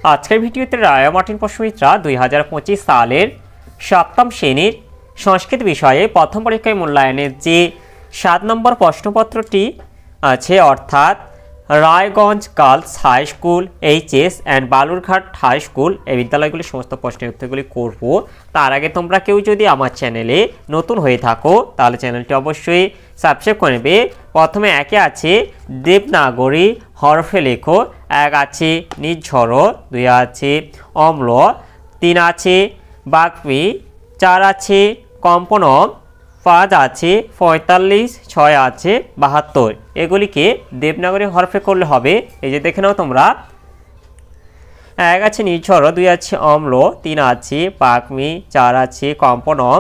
আজকের ভিডিওতে রায়া মার্টিন প্রশ্নবিদরা 2025 সালের সপ্তম শ্রেণীর সংস্কৃত বিষয়ে প্রথম পরীক্ষায় মূল্যায়নের যে 7 নম্বর প্রশ্নপত্রটি আছে, অর্থাৎ Raiganj girls high school, HS and Balurghat high school এই বিদ্যালয়গুলির সমস্ত প্রশ্নের উত্তরগুলি করব। তার আগে তোমরা কেউ যদি আমার চ্যানেলে নতুন হয়ে থাকো তাহলে চ্যানেলটি অবশ্যই সাবস্ক্রাইব করে নেবে। প্রথমে একে আছে দেবনাগরী হরফে লেখো, 1 আছে নিঝর, 2 আছে অম্ল, 3 আছে বাগ্মী, 4 আছে কম্পনম, 5 আছে 45, 6 আছে 72। এগুলিকে দেবনাগরী হরফে করলে হবে। এই যে দেখে নাও তোমরা, 1 আছে নিঝর, 2 আছে অম্ল, 3 আছে বাগ্মী, 4 আছে কম্পনম,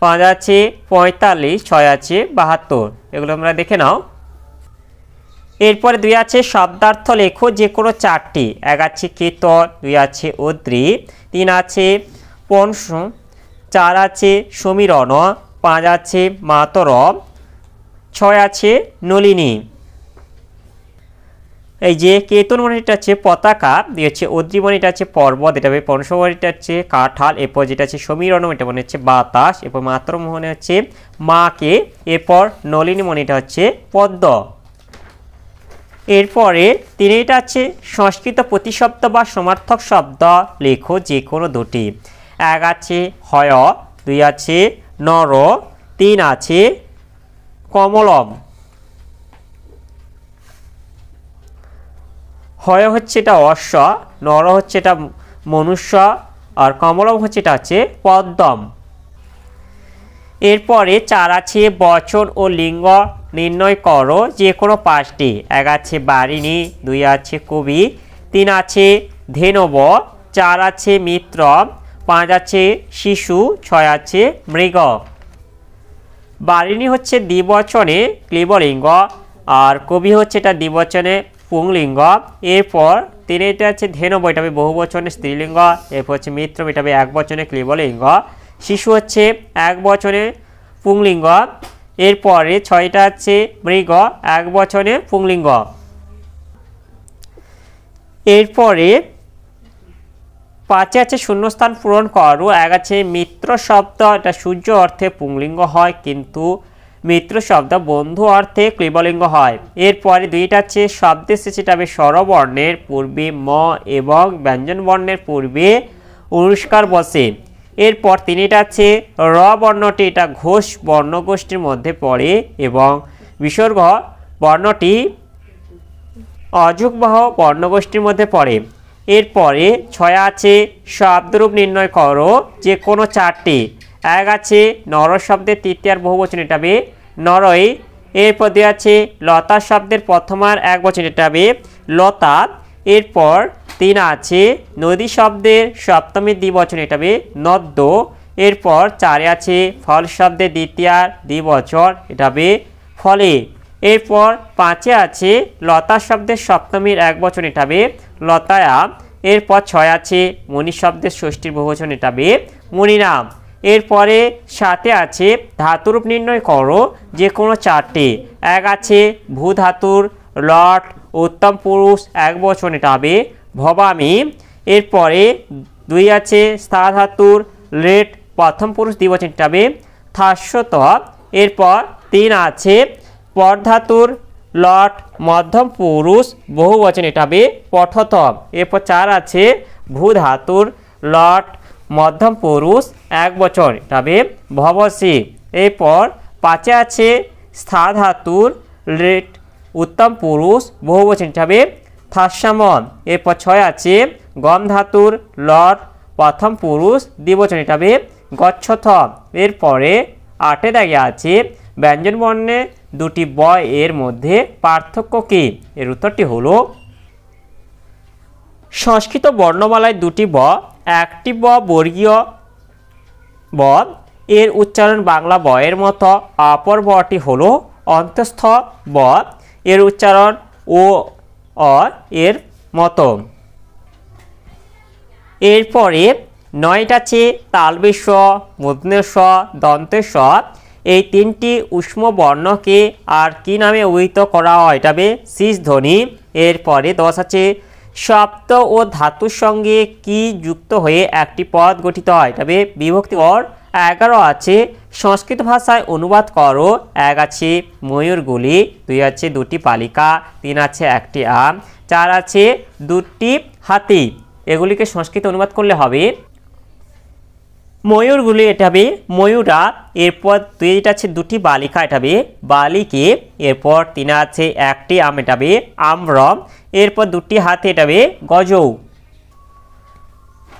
5 আছে 45, 6 আছে 72। এগুলো তোমরা দেখে নাও। এরপরে 2 আছে শব্দার্থ লেখো যে কোনো 4টি। 1 আছে কেতন, 2 আছে অদ্রি, 3 আছে পঞ্চ, 4 আছে সমীরণ, 5 আছে মাতরম, 6 আছে নলিনী। এই যে কেতন মণিটা আছে পতাকা, দিয়েছে অদ্রি মণিটা আছে পর্বত, এটা হবে পঞ্চমণিটা হচ্ছে কাঁঠাল, এরপর যেটা আছে সমীরণ এটা মনে হচ্ছে বাতাস, এরপর মাতরম মনে হচ্ছে মাকে, এরপর নলিনী মণিটা হচ্ছে পদ্ম। এরপরে 3টা আছে সংস্কৃত প্রতিশব্দ বা সমার্থক শব্দ লেখো যে কোনো 2টি। 1 আছে হয়, 2 আছে নর, 3 আছে কমলম। হয় হচ্ছে এটা অশ্ব, নর হচ্ছে এটা মনুষ্য, আর কমলম হচ্ছে এটা হচ্ছে পদ্মম। এরপরে 4 আছে বচন ও লিঙ্গ নির্ণয় করো যে কোনো 5টি। 1 আছে বারিণী, 2 আছে কবি, 3 আছে ধেনব, 4 আছে মিত্র, 5 আছে শিশু, 6 আছে মৃগ। বারিণী হচ্ছে দ্বিবচনে ক্লীবলিঙ্গ, আর কবি হচ্ছে এটা দ্বিবচনে পুংলিঙ্গ। এরপর 3টা আছে ধেনব, এটা হবে বহুবচনে স্ত্রীলিঙ্গ। এরপর হচ্ছে মিত্র, এটা হবে একবচনে ক্লীবলিঙ্গ। শিশু হচ্ছে একবচনে পুংলিঙ্গ। এরপরে 6টা আছে মৃগ, একবচনে পুংলিঙ্গ। এরপরে 5 আছে শূন্যস্থান পূরণ করো। 1 আছে মিত্র শব্দ, এটা সূর্য অর্থে পুংলিঙ্গ হয়, কিন্তু মিত্র শব্দ বন্ধু অর্থে ক্লীবলিঙ্গ হয়। এরপরে 2টা আছে শব্দে শেষে, এটা হবে স্বরবর্ণের পূর্বে ম এবং ব্যঞ্জন বর্ণের পূর্বে অনুষ্কার বসে। এরপর 3টা আছে র বর্ণটি, এটা ঘোষ বর্ণগোষ্ঠীর মধ্যে পড়ে এবং বিসর্গ বর্ণটি অযুগ্ম বর্ণগোষ্ঠীর মধ্যে পড়ে। এরপরে 6 আছে শব্দরূপ নির্ণয় করো যে কোনো 4টি। 1 আছে নর শব্দের তৃতীয়ার বহুবচন, এটা হবে নরই। এরপর 2 আছে লতা শব্দের প্রথমার একবচন, এটা হবে লতা। এরপর 3 আছে নদী শব্দের সপ্তমীর দ্বিবচন, এটা হবে নদ্য। এরপর 4 আছে ফল শব্দের দ্বিতীয়ার দ্বিবচন, এটা হবে ফলে। এরপর 5 আছে লতা শব্দের সপ্তমীর একবচন, এটা হবে লতায়া। এরপর 6 আছে মণি শব্দের ষষ্ঠীর বহুবচন, এটা হবে মণিনাম। এরপরে 7 আছে ধাতুরূপ নির্ণয় করো যে কোনো 4টি। 1 আছে ভূ ধাতুর লট উত্তম পুরুষ একবচন, এটা হবে ভবামি। এরপরে 2 আছে স্থা ধাতুর লেট প্রথম পুরুষ দ্বিবচন, এটা হবে থাস্যত। এরপর 3 আছে পর ধাতুর লট মধ্যম পুরুষ বহুবচন, এটা হবে পঠত। এরপর 4 আছে ভূ ধাতুর লট মধ্যম পুরুষ একবচন, এটা হবে ভবসী। এরপর 5 আছে স্থা ধাতুর লেট উত্তম পুরুষ বহুবচন, এটা হবে থাস্যামন। এরপর 6 আছে গম ধাতুর লট প্রথম পুরুষ দ্বিবচন, এটা হবে গচ্ছথ। এরপরে 8 দাগে আছে ব্যঞ্জন বর্ণে 2টি ব এর মধ্যে পার্থক্য কি? এর উত্তরটি হলো সংস্কৃত বর্ণমালায় 2টি ব, একটি ব বর্গীয় ব, এর উচ্চারণ বাংলা ব এর মতো, অপর বটি হলো অন্তঃস্থ ব, এর উচ্চারণ ও অ এর মতো। এরপরে 9টা আছে তালবেশ, মূর্ধন্য ষ, দন্তেশ। এই 3টি উষ্ম বর্ণকে আর কি নামে অভিহিত করা হয়? এটা হবে শীষ ধ্বনি। এরপরে 10 আছে শব্দ ও ধাতুর সঙ্গে কি যুক্ত হয়ে একটি পদ গঠিত হয়? তবে বিভক্তি পদ। 11 আছে সংস্কৃত ভাষায় অনুবাদ করো। 1 আছে ময়ূরগুলি, 2 আছে দুটি পালিকা, 3 আছে একটি আম, 4 আছে দুটি হাতি। এগুলিকে সংস্কৃত অনুবাদ করলে হবে ময়ূরগুলি, এটা হবে ময়ূরা। এরপর 2 আছে দুটি বালিকা, এটা হবে বালিকে। এরপর 3 আছে একটি আম, এটা হবে আম্রম। এরপর দুটি হাতি, এটা হবে গজৌ।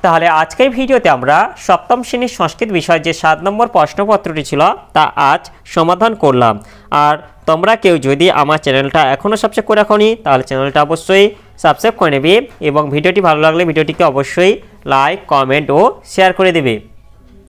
তাহলে আজকের ভিডিওতে আমরা সপ্তম শ্রেণীর সংস্কৃত বিষয় যে 7 নম্বর প্রশ্নপত্রটি ছিল তা আজ সমাধান করলাম। আর তোমরা কেউ যদি আমার চ্যানেলটা এখনও সাবস্ক্রাইব করে রাখোনি তাহলে চ্যানেলটা অবশ্যই সাবস্ক্রাইব করে নেবে এবং ভিডিওটি ভালো লাগলে ভিডিওটিকে অবশ্যই লাইক, কমেন্ট ও শেয়ার করে দেবে।